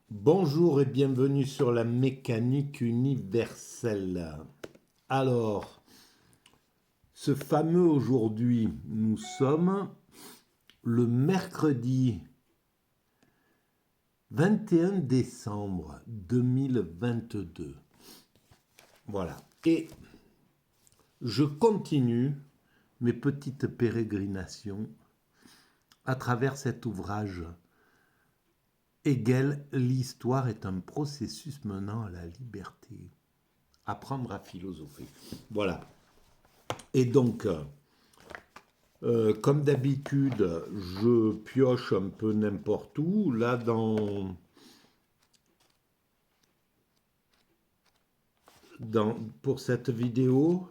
Bonjour et bienvenue sur la mécanique universelle. Alors, ce fameux aujourd'hui, nous sommes le mercredi 21 décembre 2022. Voilà. Et je continue mes petites pérégrinations à travers cet ouvrage. Hegel, l'histoire est un processus menant à la liberté. Apprendre à philosopher. Voilà. Et donc, comme d'habitude, je pioche un peu n'importe où. Là, pour cette vidéo,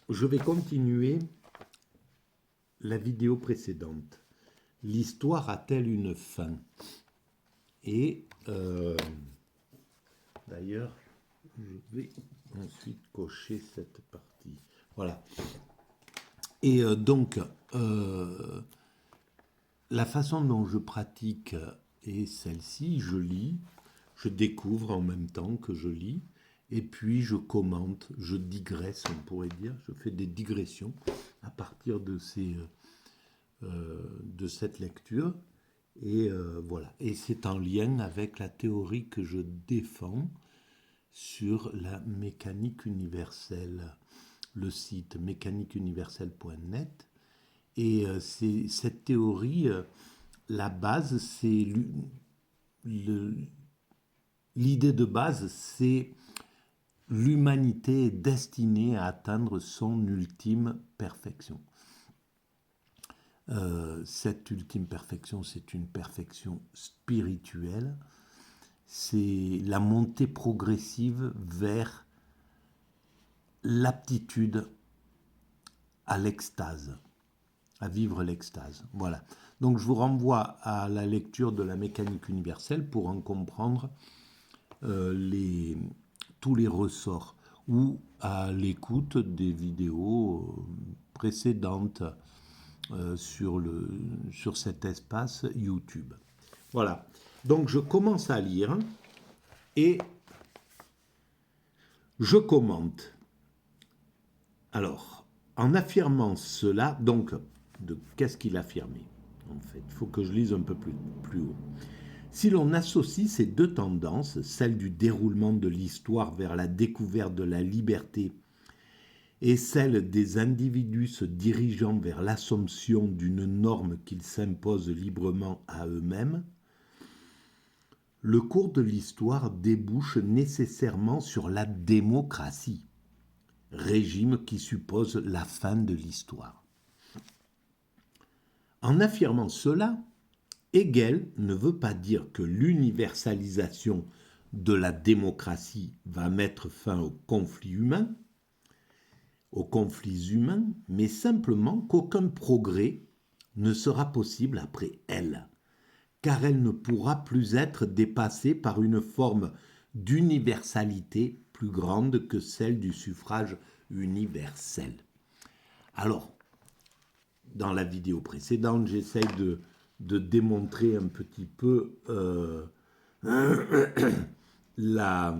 je vais continuer la vidéo précédente. L'histoire a-t-elle une fin? Et d'ailleurs, je vais ensuite cocher cette partie. Voilà. Et donc, la façon dont je pratique est celle-ci. Je lis, je découvre en même temps que je lis, et puis je commente, je digresse, on pourrait dire. Je fais des digressions à partir de cette lecture. Et voilà. Et c'est en lien avec la théorie que je défends sur la mécanique universelle, le site mécaniqueuniverselle.net. Et cette théorie, la base, c'est l'idée de base, c'est l'humanité est destinée à atteindre son ultime perfection. Cette ultime perfection, c'est une perfection spirituelle. C'est la montée progressive vers l'aptitude à l'extase, à vivre l'extase. Voilà. Donc je vous renvoie à la lecture de la mécanique universelle pour en comprendre tous les ressorts, ou à l'écoute des vidéos précédentes sur cet espace YouTube. Voilà. Donc je commence à lire et je commente. Alors, en affirmant cela, donc, qu'est-ce qu'il affirmait en fait? Il faut que je lise un peu plus haut. Si l'on associe ces deux tendances, celle du déroulement de l'histoire vers la découverte de la liberté et celle des individus se dirigeant vers l'assomption d'une norme qu'ils s'imposent librement à eux-mêmes, le cours de l'histoire débouche nécessairement sur la démocratie, régime qui suppose la fin de l'histoire. En affirmant cela, Hegel ne veut pas dire que l'universalisation de la démocratie va mettre fin aux conflits humains, mais simplement qu'aucun progrès ne sera possible après elle, car elle ne pourra plus être dépassée par une forme d'universalité plus grande que celle du suffrage universel. Alors, dans la vidéo précédente, j'essaye de démontrer un petit peu la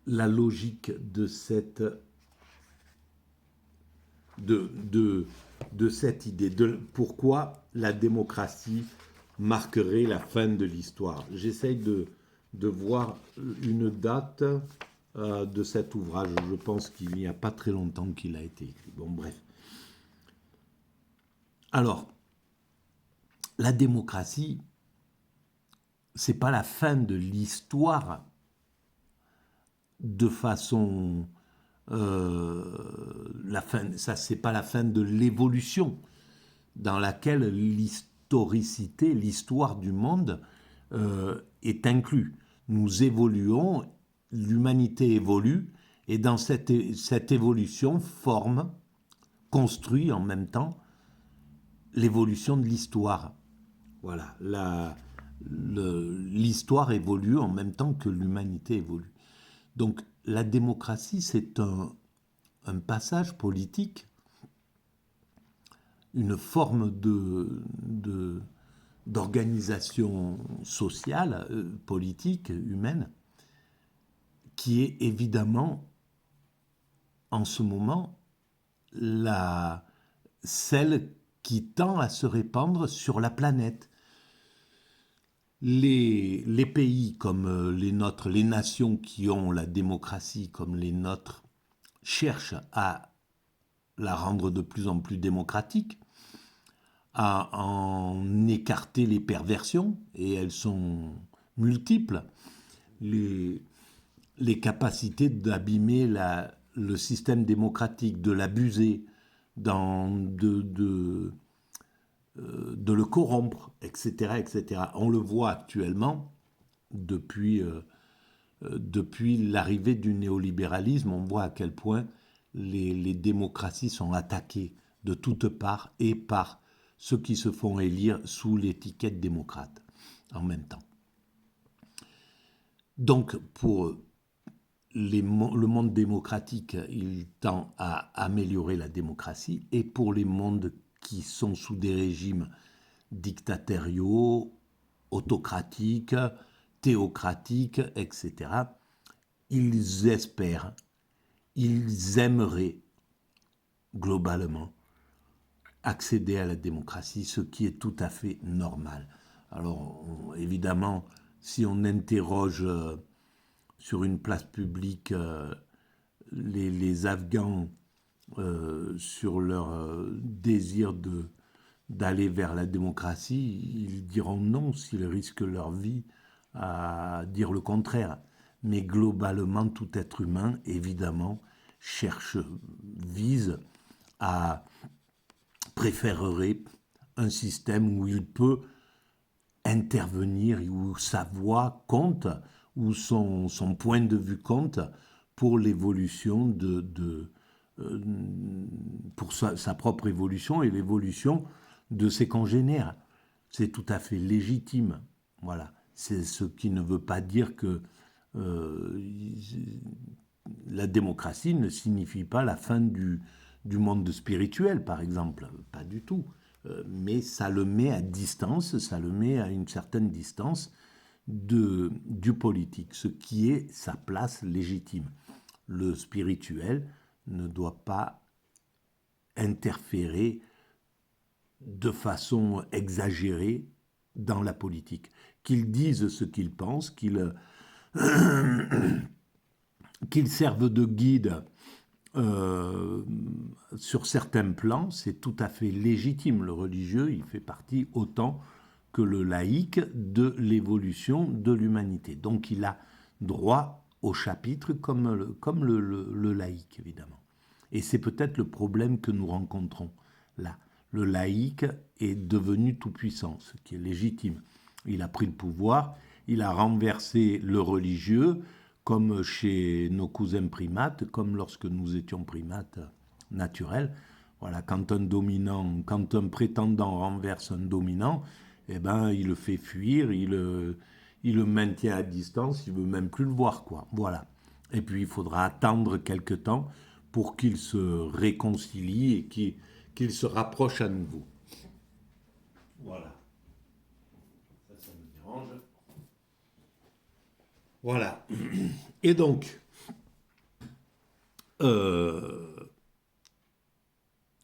logique de cette idée, de pourquoi la démocratie marquerait la fin de l'histoire. J'essaye de voir une date de cet ouvrage. Je pense qu'il n'y a pas très longtemps qu'il a été écrit. Bon, bref. Alors, la démocratie, c'est pas la fin de l'histoire de façon ça c'est pas la fin de l'évolution dans laquelle l'historicité, l'histoire du monde est inclus. Nous évoluons, l'humanité évolue, et dans cette évolution construit en même temps l'évolution de l'histoire. Voilà, l'histoire évolue en même temps que l'humanité évolue. Donc la démocratie, c'est un passage politique, une forme d'organisation sociale, politique, humaine, qui est évidemment, en ce moment, celle qui tend à se répandre sur la planète. Les pays comme les nôtres, les nations qui ont la démocratie comme les nôtres, cherchent à la rendre de plus en plus démocratique, à en écarter les perversions, et elles sont multiples. Les capacités d'abîmer le système démocratique, de l'abuser, de le corrompre, etc., etc. On le voit actuellement depuis l'arrivée du néolibéralisme. On voit à quel point les démocraties sont attaquées de toutes parts et par ceux qui se font élire sous l'étiquette démocrate en même temps. Donc, pour le monde démocratique, il tend à améliorer la démocratie, et pour les mondes qui sont sous des régimes dictatoriaux, autocratiques, théocratiques, etc., ils espèrent, ils aimeraient globalement accéder à la démocratie, ce qui est tout à fait normal. Alors, évidemment, si on interroge sur une place publique les Afghans sur leur désir d'aller vers la démocratie, ils diront non s'ils risquent leur vie à dire le contraire. Mais globalement, tout être humain, évidemment, vise à préférerait un système où il peut intervenir, où sa voix compte, où son point de vue compte pour l'évolution pour sa propre évolution et l'évolution de ses congénères. C'est tout à fait légitime. Voilà. C'est ce qui ne veut pas dire que la démocratie ne signifie pas la fin du monde spirituel, par exemple. Pas du tout. Mais ça le met à distance, ça le met à une certaine distance du politique, ce qui est sa place légitime. Le spirituel ne doit pas interférer de façon exagérée dans la politique. Qu'ils disent ce qu'ils pensent, qu'ils servent de guide sur certains plans, c'est tout à fait légitime. Le religieux, il fait partie autant que le laïque de l'évolution de l'humanité. Donc il a droit au chapitre comme le laïque, évidemment. Et c'est peut-être le problème que nous rencontrons là. Le laïque est devenu tout-puissant, ce qui est légitime. Il a pris le pouvoir, il a renversé le religieux, comme chez nos cousins primates, comme lorsque nous étions primates naturels. Voilà, quand un prétendant renverse un dominant, eh ben, il le fait fuir, il le maintient à distance, il ne veut même plus le voir, quoi. Voilà. Et puis, il faudra attendre quelque temps pour qu'il se réconcilie et qu'il se rapproche à nouveau. Voilà. Ça me dérange. Voilà. Et donc,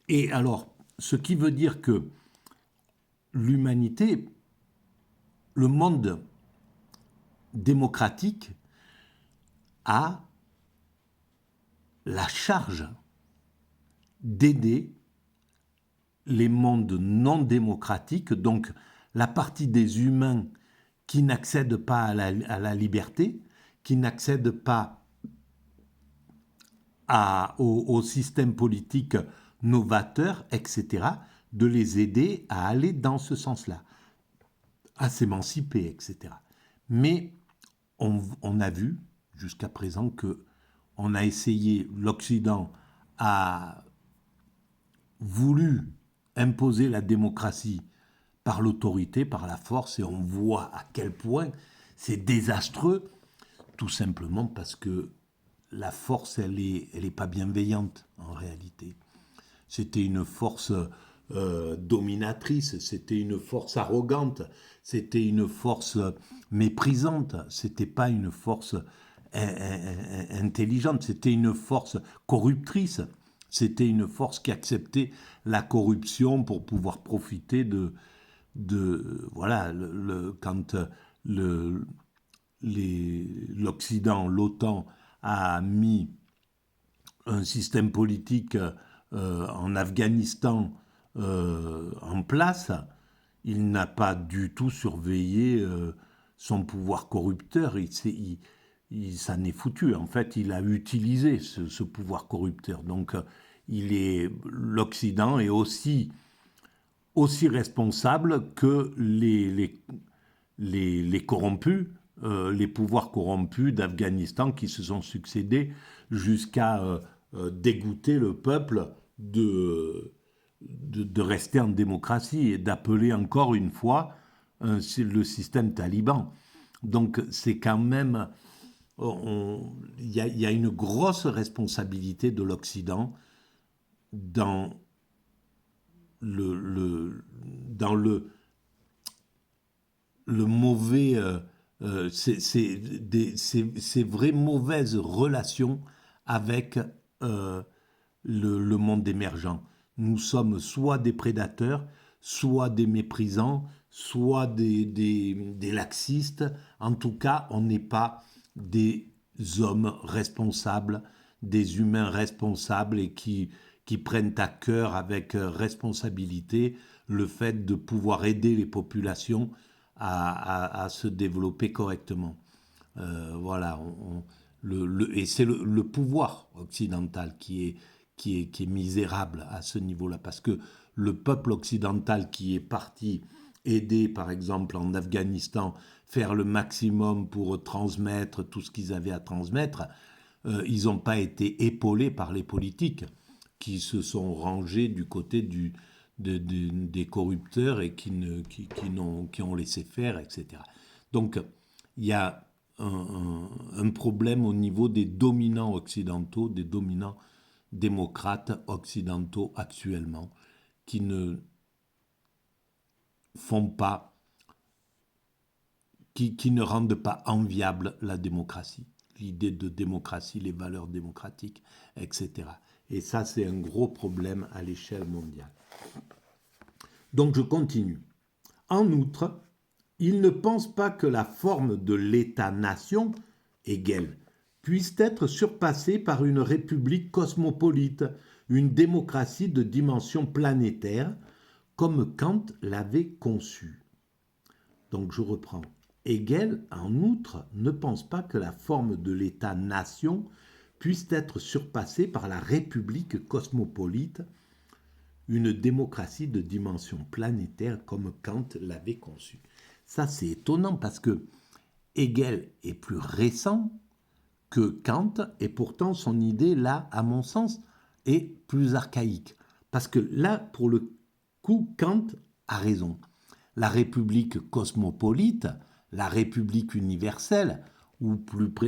et alors, ce qui veut dire que l'humanité, le monde démocratique a la charge d'aider les mondes non démocratiques, donc la partie des humains qui n'accèdent pas à la liberté, qui n'accèdent pas au système politique novateur, etc., de les aider à aller dans ce sens-là, à s'émanciper, etc. Mais on a vu jusqu'à présent que on a essayé, l'Occident a voulu imposer la démocratie par l'autorité, par la force, et on voit à quel point c'est désastreux, tout simplement parce que la force, elle est pas bienveillante, réalité. C'était une force dominatrice, c'était une force arrogante, c'était une force méprisante, c'était pas une force intelligente, c'était une force corruptrice, c'était une force qui acceptait la corruption pour pouvoir profiter voilà, quand l'Occident, l'OTAN a mis un système politique en Afghanistan en place, il n'a pas du tout surveillé son pouvoir corrupteur. Il s'en est foutu. En fait, il a utilisé ce pouvoir corrupteur. Donc, l'Occident est aussi responsable que les corrompus, les pouvoirs corrompus d'Afghanistan qui se sont succédés jusqu'à dégoûter le peuple de rester en démocratie et d'appeler encore une fois le système taliban. Donc c'est quand même... Il y a une grosse responsabilité de l'Occident dans le mauvais... ces vraies mauvaises relations avec le monde émergent. Nous sommes soit des prédateurs, soit des méprisants, soit des laxistes. En tout cas, on n'est pas des hommes responsables, des humains responsables et qui prennent à cœur avec responsabilité le fait de pouvoir aider les populations à se développer correctement. Voilà, et c'est le pouvoir occidental qui est misérable à ce niveau-là, parce que le peuple occidental qui est parti aider, par exemple, en Afghanistan, faire le maximum pour transmettre tout ce qu'ils avaient à transmettre, ils n'ont pas été épaulés par les politiques qui se sont rangés du côté des corrupteurs et qui ont laissé faire, etc. Donc, il y a un problème au niveau des dominants occidentaux, des dominants démocrates occidentaux actuellement, qui ne font pas, qui ne rendent pas enviable la démocratie, l'idée de démocratie, les valeurs démocratiques, etc. Et ça, c'est un gros problème à l'échelle mondiale. Donc, je continue. En outre, il ne pense pas que la forme de l'État-nation, Hegel, puisse être surpassée par une république cosmopolite, une démocratie de dimension planétaire, comme Kant l'avait conçue. Donc je reprends. Hegel, en outre, ne pense pas que la forme de l'État-nation puisse être surpassée par la république cosmopolite, une démocratie de dimension planétaire comme Kant l'avait conçue. Ça, c'est étonnant parce que Hegel est plus récent que Kant et pourtant son idée, là, à mon sens, est plus archaïque. Parce que là, pour le coup, Kant a raison. La République cosmopolite, la République universelle, ou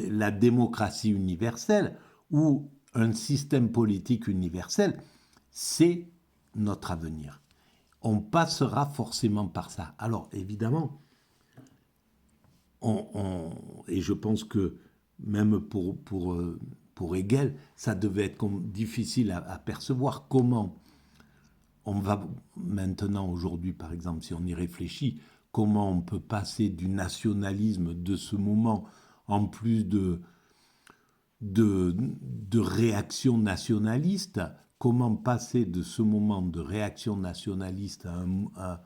la démocratie universelle, ou un système politique universel, c'est notre avenir. On passera forcément par ça. Alors, évidemment, et je pense que même pour Hegel, ça devait être difficile à percevoir comment on va maintenant, aujourd'hui, par exemple, si on y réfléchit, comment on peut passer du nationalisme de ce moment, en plus de réaction nationaliste, comment passer de ce moment de réaction nationaliste à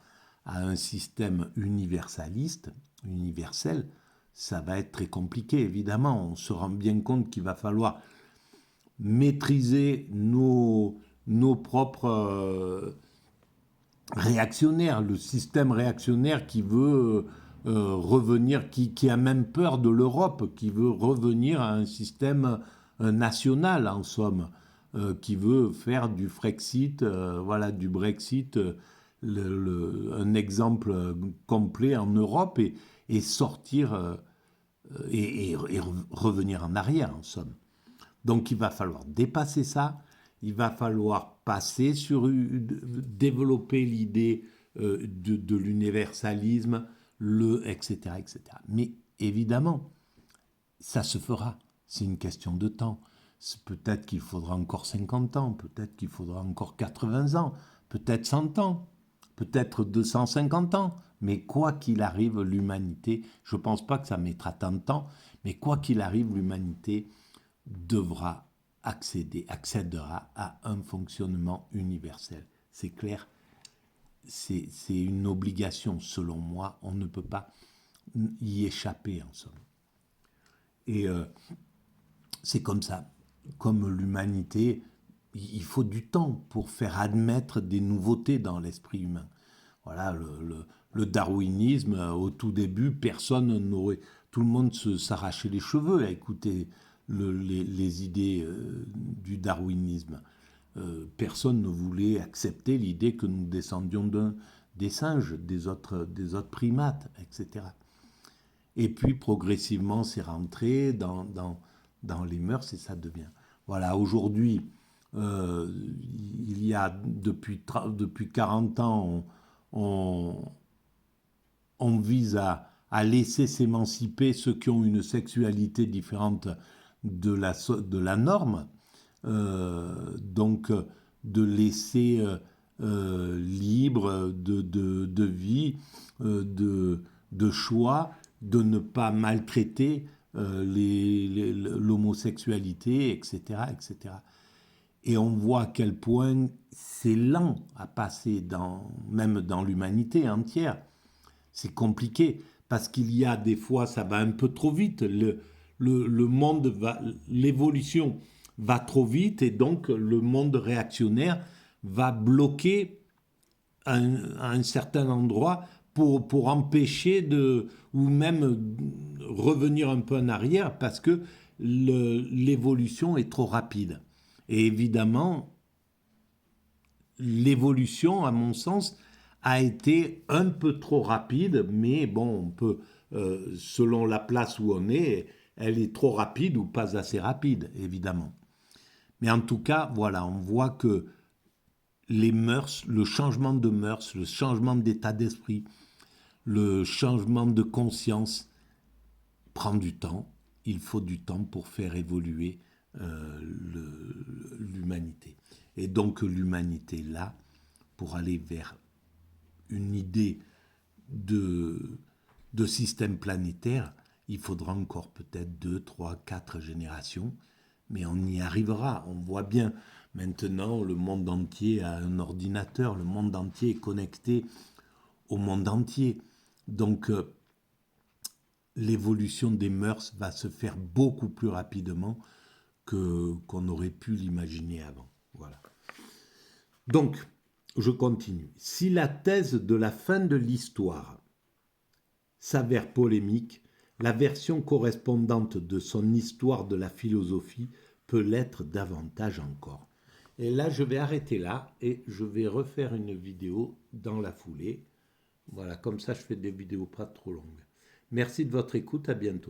un système universaliste, universel, ça va être très compliqué, évidemment. On se rend bien compte qu'il va falloir maîtriser nos propres réactionnaires, le système réactionnaire qui veut revenir, qui a même peur de l'Europe, qui veut revenir à un système national, en somme, qui veut faire du Frexit, voilà, du Brexit, un exemple complet en Europe et sortir et revenir en arrière, en somme. Donc il va falloir dépasser ça, il va falloir passer sur développer l'idée de l'universalisme, etc., etc. Mais évidemment, ça se fera. C'est une question de temps. Peut-être qu'il faudra encore 50 ans, peut-être qu'il faudra encore 80 ans, peut-être 100 ans, peut-être 250 ans. Mais quoi qu'il arrive, l'humanité, je ne pense pas que ça mettra tant de temps, mais quoi qu'il arrive, l'humanité devra accédera à un fonctionnement universel. C'est clair, c'est une obligation selon moi, on ne peut pas y échapper en somme. Et c'est comme ça, comme l'humanité, il faut du temps pour faire admettre des nouveautés dans l'esprit humain. Voilà, le darwinisme, au tout début, personne n'aurait... Tout le monde s'arrachait les cheveux à écouter les idées du darwinisme. Personne ne voulait accepter l'idée que nous descendions des singes, des autres primates, etc. Et puis, progressivement, c'est rentré dans les mœurs et ça devient... Voilà, aujourd'hui, il y a depuis 40 ans, on vise à laisser s'émanciper ceux qui ont une sexualité différente de la norme, donc de laisser libre de vie, de choix, de ne pas maltraiter l'homosexualité, etc., etc. Et on voit à quel point c'est lent à passer même dans l'humanité entière. C'est compliqué parce qu'il y a des fois, ça va un peu trop vite. Le monde l'évolution va trop vite et donc le monde réactionnaire va bloquer à un certain endroit pour empêcher ou même revenir un peu en arrière parce que l'évolution est trop rapide. Et évidemment, l'évolution, à mon sens, a été un peu trop rapide, mais bon, on peut, selon la place où on est, elle est trop rapide ou pas assez rapide, évidemment. Mais en tout cas, voilà, on voit que les mœurs, le changement de mœurs, le changement d'état d'esprit, le changement de conscience prend du temps. Il faut du temps pour faire évoluer l'humanité. Et donc l'humanité, là, pour aller vers une idée de système planétaire, il faudra encore peut-être 2, 3, 4 générations, mais on y arrivera. On voit bien maintenant le monde entier a un ordinateur, le monde entier est connecté au monde entier. Donc l'évolution des mœurs va se faire beaucoup plus rapidement qu'on aurait pu l'imaginer avant. Voilà. Donc, je continue. Si la thèse de la fin de l'histoire s'avère polémique, la version correspondante de son histoire de la philosophie peut l'être davantage encore. Et là, je vais arrêter là et je vais refaire une vidéo dans la foulée. Voilà, comme ça, je fais des vidéos pas trop longues. Merci de votre écoute, à bientôt.